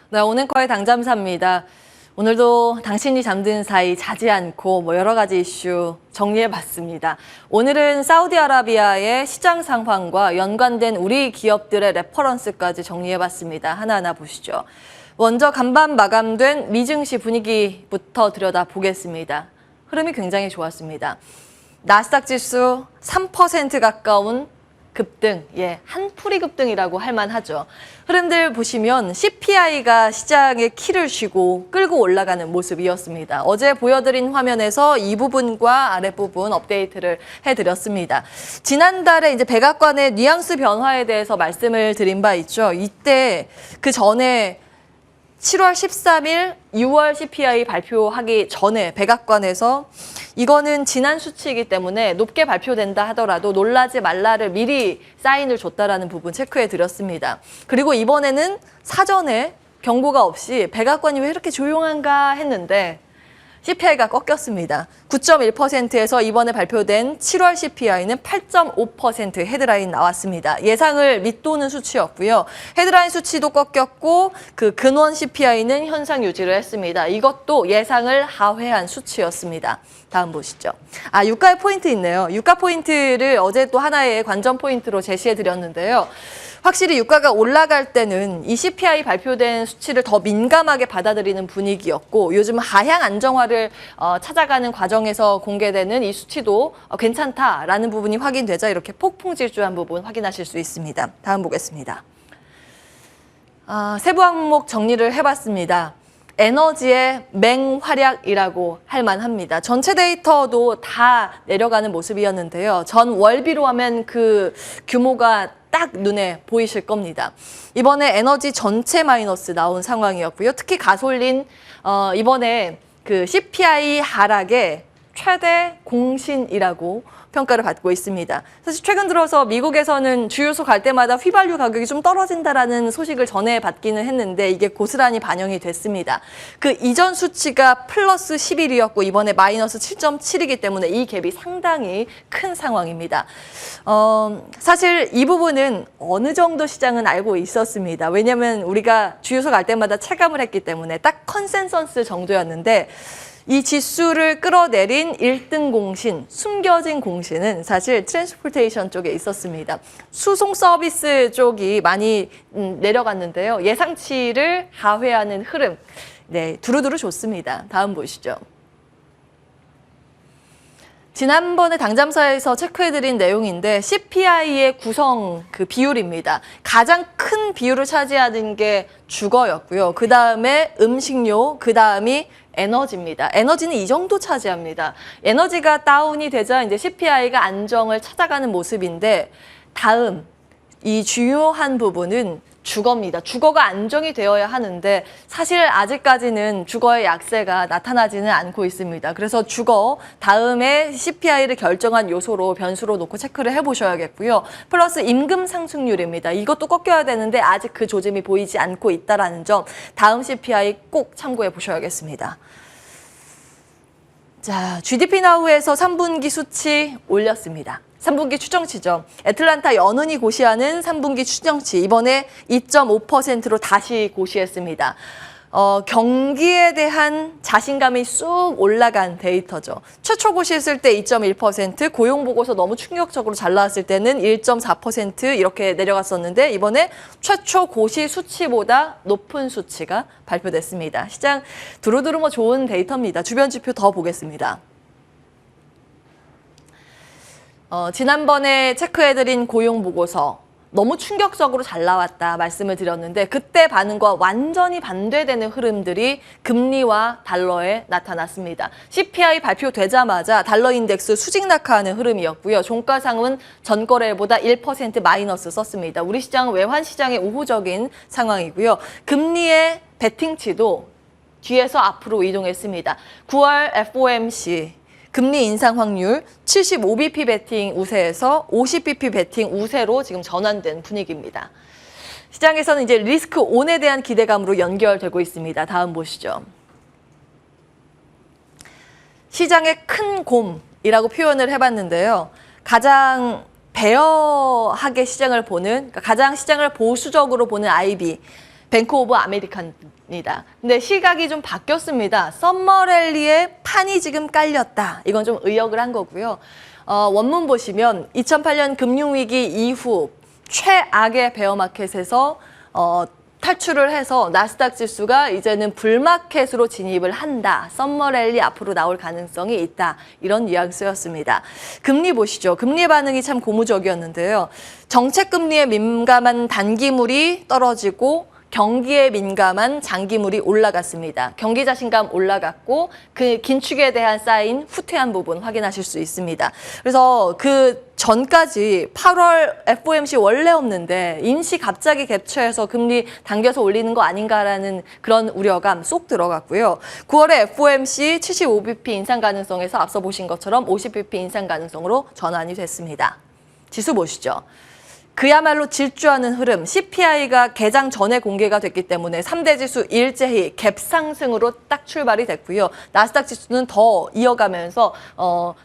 네, 오늘거의 당잠사입니다. 오늘도 당신이 잠든 사이 자지 않고 여러 가지 이슈 정리해봤습니다. 오늘은 사우디아라비아의 시장 상황과 연관된 우리 기업들의 레퍼런스까지 정리해봤습니다. 하나하나 보시죠. 먼저 간밤 마감된 미증시 분위기부터 들여다보겠습니다. 흐름이 굉장히 좋았습니다. 나스닥 지수 3% 가까운 급등, 한풀이 급등이라고 할 만하죠. 흐름들 보시면 CPI가 시장의 키를 쥐고 끌고 올라가는 모습이었습니다. 어제 보여드린 화면에서 이 부분과 아랫부분 업데이트를 해드렸습니다. 지난달에 이제 백악관의 뉘앙스 변화에 대해서 말씀을 드린 바 있죠. 이때 그 전에 7월 13일 6월 CPI 발표하기 전에 백악관에서 이거는 지난 수치이기 때문에 높게 발표된다 하더라도 놀라지 말라를 미리 사인을 줬다라는 부분 체크해 드렸습니다. 그리고 이번에는 사전에 경고가 없이 백악관이 왜 이렇게 조용한가 했는데 CPI가 꺾였습니다. 9.1%에서 이번에 발표된 7월 CPI는 8.5% 헤드라인 나왔습니다. 예상을 밑도는 수치였고요. 헤드라인 수치도 꺾였고 그 근원 CPI는 현상 유지를 했습니다. 이것도 예상을 하회한 수치였습니다. 다음 보시죠. 유가의 포인트 있네요. 유가 포인트를 어제 또 하나의 관전 포인트로 제시해 드렸는데요. 확실히 유가가 올라갈 때는 이 CPI 발표된 수치를 더 민감하게 받아들이는 분위기였고 요즘 하향 안정화를 찾아가는 과정에서 공개되는 이 수치도 괜찮다라는 부분이 확인되자 이렇게 폭풍 질주한 부분 확인하실 수 있습니다. 다음 보겠습니다. 세부 항목 정리를 해봤습니다. 에너지의 맹활약이라고 할 만합니다. 전체 데이터도 다 내려가는 모습이었는데요. 전 월비로 하면 그 규모가 딱 눈에 보이실 겁니다. 이번에 에너지 전체 마이너스 나온 상황이었고요. 특히 가솔린 이번에 그 CPI 하락의 최대 공신이라고 평가를 받고 있습니다. 사실 최근 들어서 미국에서는 주유소 갈 때마다 휘발유 가격이 좀 떨어진다라는 소식을 전해받기는 했는데 이게 고스란히 반영이 됐습니다. 그 이전 수치가 플러스 11이었고 이번에 마이너스 7.7이기 때문에 이 갭이 상당히 큰 상황입니다. 사실 이 부분은 어느 정도 시장은 알고 있었습니다. 왜냐하면 우리가 주유소 갈 때마다 체감을 했기 때문에 딱 컨센서스 정도였는데 이 지수를 끌어내린 1등 공신, 숨겨진 공신은 사실 트랜스포테이션 쪽에 있었습니다. 수송 서비스 쪽이 많이 내려갔는데요. 예상치를 하회하는 흐름, 두루두루 좋습니다. 다음 보시죠. 지난번에 당잠사에서 체크해드린 내용인데 CPI의 구성 그 비율입니다. 가장 큰 비율을 차지하는 게 주거였고요. 그 다음에 음식료, 그 다음이 에너지입니다. 에너지는 이 정도 차지합니다. 에너지가 다운이 되자 이제 CPI가 안정을 찾아가는 모습인데 다음 이 중요한 부분은 주거입니다. 주거가 안정이 되어야 하는데 사실 아직까지는 주거의 약세가 나타나지는 않고 있습니다. 그래서 주거 다음에 CPI를 결정한 요소로 변수로 놓고 체크를 해보셔야겠고요. 플러스 임금 상승률입니다. 이것도 꺾여야 되는데 아직 그 조짐이 보이지 않고 있다는 점 다음 CPI 꼭 참고해 보셔야겠습니다. 자, GDP 나우에서 3분기 수치 올렸습니다. 3분기 추정치죠. 애틀란타 연은이 고시하는 3분기 추정치 이번에 2.5%로 다시 고시했습니다. 경기에 대한 자신감이 쑥 올라간 데이터죠. 최초 고시했을 때 2.1%, 고용 보고서 너무 충격적으로 잘 나왔을 때는 1.4% 이렇게 내려갔었는데 이번에 최초 고시 수치보다 높은 수치가 발표됐습니다. 시장 두루두루 좋은 데이터입니다. 주변 지표 더 보겠습니다. 지난번에 체크해드린 고용 보고서 너무 충격적으로 잘 나왔다 말씀을 드렸는데 그때 반응과 완전히 반대되는 흐름들이 금리와 달러에 나타났습니다. CPI 발표되자마자 달러 인덱스 수직 낙하하는 흐름이었고요. 종가상은 전거래보다 1% 마이너스 썼습니다. 우리 시장은 외환 시장의 우호적인 상황이고요. 금리의 베팅치도 뒤에서 앞으로 이동했습니다. 9월 FOMC 금리 인상 확률 75bp 베팅 우세에서 50bp 베팅 우세로 지금 전환된 분위기입니다. 시장에서는 이제 리스크 온에 대한 기대감으로 연결되고 있습니다. 다음 보시죠. 시장의 큰 곰이라고 표현을 해봤는데요. 가장 배어하게 시장을 보는, 가장 시장을 보수적으로 보는 IB, 뱅크 오브 아메리카입니다. 근데 시각이 좀 바뀌었습니다. 썸머랠리에 판이 지금 깔렸다. 이건 좀 의역을 한 거고요. 원문 보시면 2008년 금융위기 이후 최악의 베어마켓에서 탈출을 해서 나스닥 지수가 이제는 불마켓으로 진입을 한다. 썸머랠리 앞으로 나올 가능성이 있다. 이런 뉘앙스였습니다. 금리 보시죠. 금리 반응이 참 고무적이었는데요. 정책금리에 민감한 단기물이 떨어지고 경기에 민감한 장기물이 올라갔습니다. 경기 자신감 올라갔고 그 긴축에 대한 쌓인 후퇴한 부분 확인하실 수 있습니다. 그래서 그 전까지 8월 FOMC 원래 없는데 임시 갑자기 갭처해서 금리 당겨서 올리는 거 아닌가라는 그런 우려감 쏙 들어갔고요. 9월에 FOMC 75bp 인상 가능성에서 앞서 보신 것처럼 50bp 인상 가능성으로 전환이 됐습니다. 지수 보시죠. 그야말로 질주하는 흐름, CPI가 개장 전에 공개가 됐기 때문에 3대 지수 일제히 갭 상승으로 딱 출발이 됐고요. 나스닥 지수는 더 이어가면서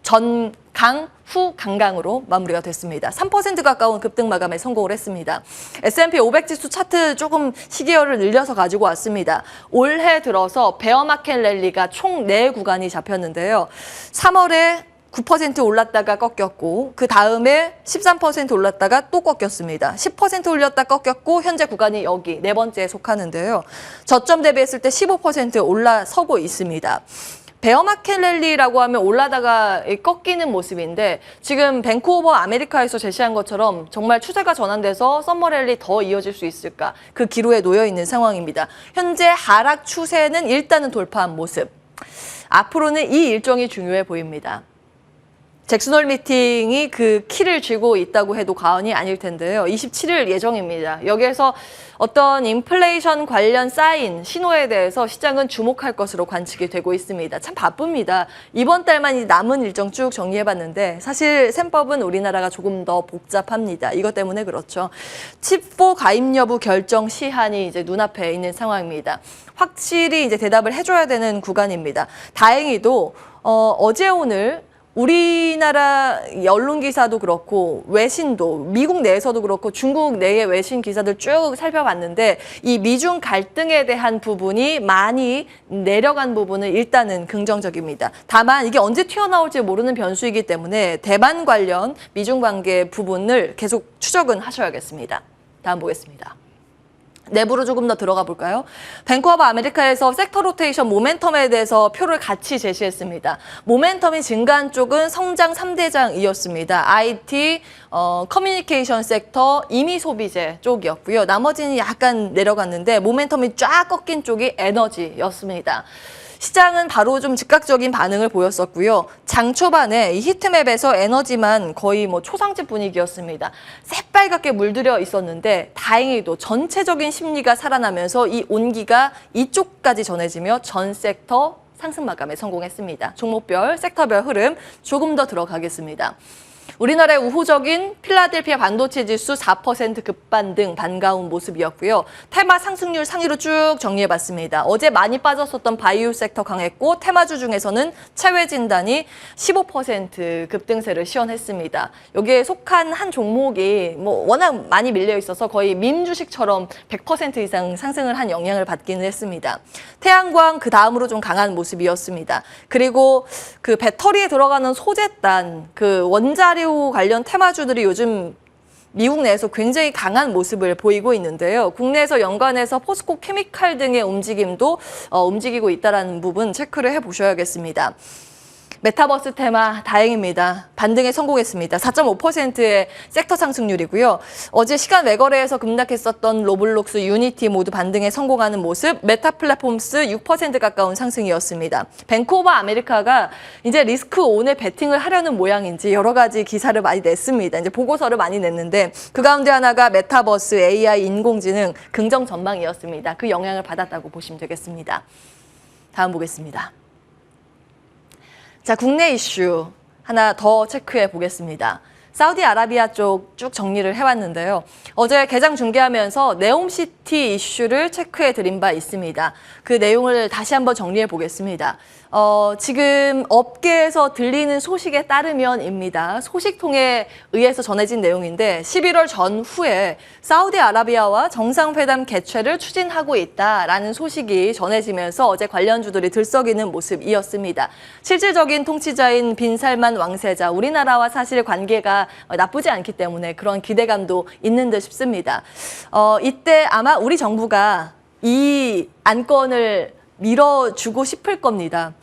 전강 후 강강으로 마무리가 됐습니다. 3% 가까운 급등 마감에 성공을 했습니다. S&P 500 지수 차트 조금 시기열을 늘려서 가지고 왔습니다. 올해 들어서 베어마켓 랠리가 총 4구간이 잡혔는데요. 3월에 9% 올랐다가 꺾였고 그 다음에 13% 올랐다가 또 꺾였습니다. 10% 올렸다 꺾였고 현재 구간이 여기 4번째에 속하는데요. 저점 대비했을 때 15% 올라서고 있습니다. 베어마켓 랠리라고 하면 올라다가 꺾이는 모습인데 지금 뱅크 오브 아메리카에서 제시한 것처럼 정말 추세가 전환돼서 썸머 랠리 더 이어질 수 있을까? 그 기로에 놓여 있는 상황입니다. 현재 하락 추세는 일단은 돌파한 모습. 앞으로는 이 일정이 중요해 보입니다. 잭슨홀 미팅이 그 키를 쥐고 있다고 해도 과언이 아닐 텐데요. 27일 예정입니다. 여기에서 어떤 인플레이션 관련 사인, 신호에 대해서 시장은 주목할 것으로 관측이 되고 있습니다. 참 바쁩니다. 이번 달만 남은 일정 쭉 정리해봤는데 사실 셈법은 우리나라가 조금 더 복잡합니다. 이것 때문에 그렇죠. 칩4 가입 여부 결정 시한이 이제 눈앞에 있는 상황입니다. 확실히 이제 대답을 해줘야 되는 구간입니다. 다행히도 어제 오늘 우리나라 언론 기사도 그렇고 외신도 미국 내에서도 그렇고 중국 내의 외신 기사들 쭉 살펴봤는데 이 미중 갈등에 대한 부분이 많이 내려간 부분은 일단은 긍정적입니다. 다만 이게 언제 튀어나올지 모르는 변수이기 때문에 대만 관련 미중 관계 부분을 계속 추적은 하셔야겠습니다. 다음 보겠습니다. 내부로 조금 더 들어가 볼까요? 뱅크 오브 아메리카에서 섹터 로테이션 모멘텀에 대해서 표를 같이 제시했습니다. 모멘텀이 증가한 쪽은 성장 3대장이었습니다. IT, 커뮤니케이션 섹터, 임의 소비재 쪽이었고요. 나머지는 약간 내려갔는데 모멘텀이 쫙 꺾인 쪽이 에너지였습니다. 시장은 바로 좀 즉각적인 반응을 보였었고요. 장 초반에 이 히트맵에서 에너지만 거의 뭐 초상집 분위기였습니다. 새빨갛게 물들여 있었는데 다행히도 전체적인 심리가 살아나면서 이 온기가 이쪽까지 전해지며 전 섹터 상승 마감에 성공했습니다. 종목별, 섹터별 흐름 조금 더 들어가겠습니다. 우리나라의 우호적인 필라델피아 반도체 지수 4% 급반등 반가운 모습이었고요. 테마 상승률 상위로 쭉 정리해봤습니다. 어제 많이 빠졌었던 바이오 섹터 강했고 테마주 중에서는 체외 진단이 15% 급등세를 시현했습니다. 여기에 속한 한 종목이 뭐 워낙 많이 밀려 있어서 거의 밈 주식처럼 100% 이상 상승을 한 영향을 받기는 했습니다. 태양광 그 다음으로 좀 강한 모습이었습니다. 그리고 그 배터리에 들어가는 소재단, 그 원자료 관련 테마주들이 요즘 미국 내에서 굉장히 강한 모습을 보이고 있는데요. 국내에서 연관해서 포스코 케미칼 등의 움직임도 움직이고 있다는 부분 체크를 해보셔야겠습니다. 메타버스 테마 다행입니다. 반등에 성공했습니다. 4.5%의 섹터 상승률이고요. 어제 시간 외거래에서 급락했었던 로블록스, 유니티 모두 반등에 성공하는 모습, 메타 플랫폼스 6% 가까운 상승이었습니다. 뱅크 오브 아메리카가 이제 리스크 온에 베팅을 하려는 모양인지 여러 가지 기사를 많이 냈습니다. 이제 보고서를 많이 냈는데 그 가운데 하나가 메타버스, AI, 인공지능 긍정 전망이었습니다. 그 영향을 받았다고 보시면 되겠습니다. 다음 보겠습니다. 자, 국내 이슈 하나 더 체크해 보겠습니다. 사우디아라비아 쪽 쭉 정리를 해왔는데요. 어제 개장 중계하면서 네옴시티 이슈를 체크해 드린 바 있습니다. 그 내용을 다시 한번 정리해 보겠습니다. 지금 업계에서 들리는 소식에 따르면입니다. 소식통에 의해서 전해진 내용인데 11월 전후에 사우디아라비아와 정상회담 개최를 추진하고 있다라는 소식이 전해지면서 어제 관련주들이 들썩이는 모습이었습니다. 실질적인 통치자인 빈살만 왕세자, 우리나라와 사실 관계가 나쁘지 않기 때문에 그런 기대감도 있는 듯 싶습니다. 이때 아마 우리 정부가 이 안건을 밀어주고 싶을 겁니다.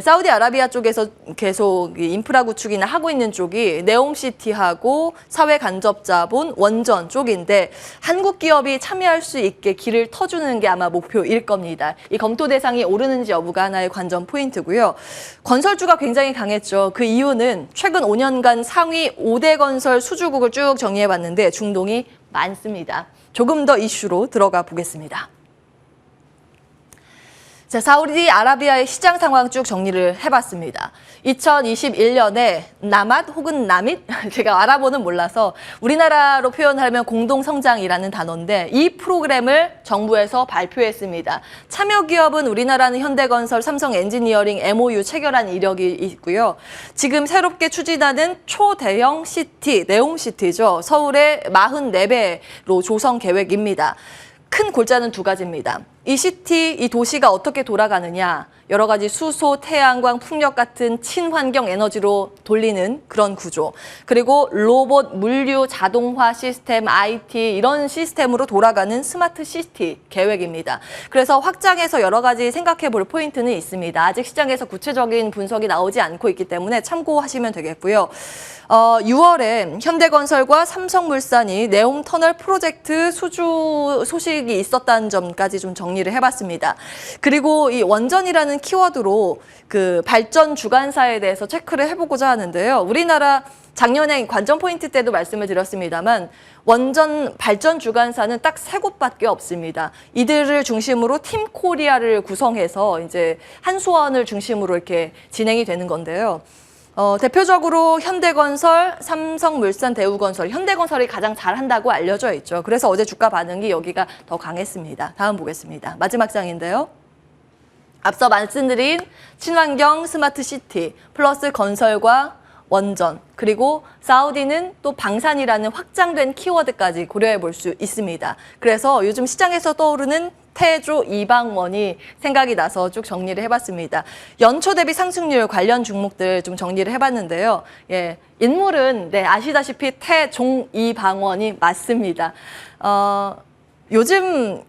사우디아라비아 쪽에서 계속 인프라 구축이나 하고 있는 쪽이 네옴시티하고 사회 간접 자본 원전 쪽인데 한국 기업이 참여할 수 있게 길을 터주는 게 아마 목표일 겁니다. 이 검토 대상이 오르는지 여부가 하나의 관전 포인트고요. 건설주가 굉장히 강했죠. 그 이유는 최근 5년간 상위 5대 건설 수주국을 쭉 정리해봤는데 중동이 많습니다. 조금 더 이슈로 들어가 보겠습니다. 자, 사우디아라비아의 시장 상황 쭉 정리를 해봤습니다. 2021년에 나맛 혹은 나밋? 제가 아랍어는 몰라서 우리나라로 표현하면 공동성장이라는 단어인데 이 프로그램을 정부에서 발표했습니다. 참여 기업은 우리나라는 현대건설, 삼성엔지니어링 MOU 체결한 이력이 있고요. 지금 새롭게 추진하는 초대형 시티, 네옴시티죠. 서울의 44배로 조성 계획입니다. 큰 골자는 두 가지입니다. 이 시티, 이 도시가 어떻게 돌아가느냐, 여러 가지 수소, 태양광, 풍력 같은 친환경 에너지로 돌리는 그런 구조, 그리고 로봇, 물류, 자동화 시스템, IT 이런 시스템으로 돌아가는 스마트 시티 계획입니다. 그래서 확장해서 여러 가지 생각해 볼 포인트는 있습니다. 아직 시장에서 구체적인 분석이 나오지 않고 있기 때문에 참고하시면 되겠고요. 6월에 현대건설과 삼성물산이 네옴터널 프로젝트 수주 소식이 있었다는 점까지 좀 정리를 해봤습니다. 그리고 이 원전이라는 키워드로 그 발전 주관사에 대해서 체크를 해보고자 하는데요. 우리나라 작년에 관전 포인트 때도 말씀을 드렸습니다만 원전 발전 주관사는 딱 3곳밖에 없습니다. 이들을 중심으로 팀 코리아를 구성해서 이제 한수원을 중심으로 이렇게 진행이 되는 건데요. 대표적으로 현대건설, 삼성물산, 대우건설, 현대건설이 가장 잘한다고 알려져 있죠. 그래서 어제 주가 반응이 여기가 더 강했습니다. 다음 보겠습니다. 마지막 장인데요. 앞서 말씀드린 친환경 스마트 시티 플러스 건설과 원전, 그리고 사우디는 또 방산이라는 확장된 키워드까지 고려해 볼 수 있습니다. 그래서 요즘 시장에서 떠오르는 태조 이방원이 생각이 나서 쭉 정리를 해봤습니다. 연초 대비 상승률 관련 종목들 좀 정리를 해봤는데요. 예, 인물은 아시다시피 태종 이방원이 맞습니다. 요즘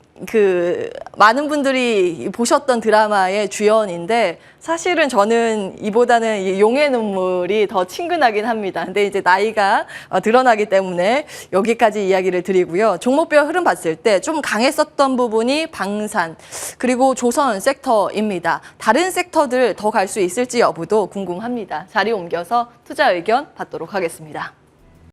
많은 분들이 보셨던 드라마의 주연인데 사실은 저는 이보다는 이 용의 눈물이 더 친근하긴 합니다. 근데 이제 나이가 드러나기 때문에 여기까지 이야기를 드리고요. 종목별 흐름 봤을 때 좀 강했었던 부분이 방산 그리고 조선 섹터입니다. 다른 섹터들 더 갈 수 있을지 여부도 궁금합니다. 자리 옮겨서 투자 의견 받도록 하겠습니다.